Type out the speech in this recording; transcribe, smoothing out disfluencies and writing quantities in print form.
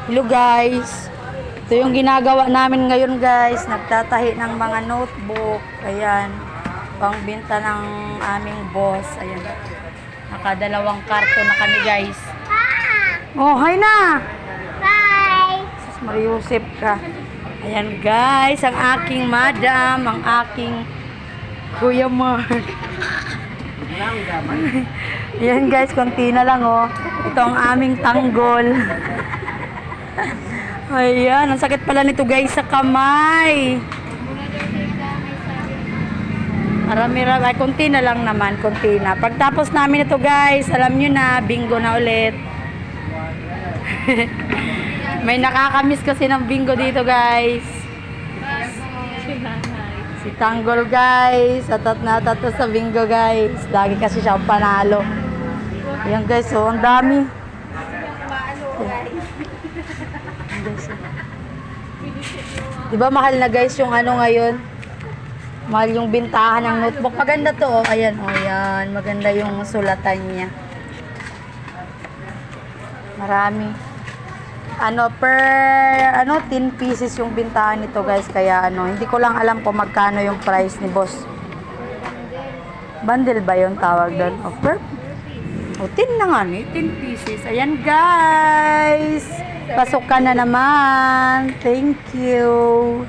Hello guys. Ito yung ginagawa namin ngayon guys. Nagtatahi ng mga notebook. Ayan. Pangbenta ng aming boss. Ayan. Nakadalawang karton na kami guys. Oh, hi na! Bye! Sus, Mariusip ka. Ayan guys. Ang aking madam. Ang aking Kuya Mark. Ayan guys. Konti na lang oh. Ito ang aming tanggol. Ayan, ang sakit pala nito guys sa kamay. Marami-rami, ay konti na lang naman, konti na. Pagtapos namin ito guys, alam nyo na, bingo na ulit. May nakakamiss kasi ng bingo dito guys. Si Tanggol guys, atat na atat to sa bingo guys. Lagi kasi siya ang panalo. Ayan guys, oh, ang dami. Diba mahal na guys yung ano ngayon? Mahal yung bintahan ng notebook. Maganda to oh. Ayan oh, yan. Maganda yung sulatan niya. Marami. Ano per 10 pieces yung bintahan nito guys. Kaya ano, hindi ko lang alam kung magkano yung price ni boss. Bundle ba yung tawag doon? O per 10 na nga ni, 10 pieces. Ayan guys. Pasok ka na naman. Thank you.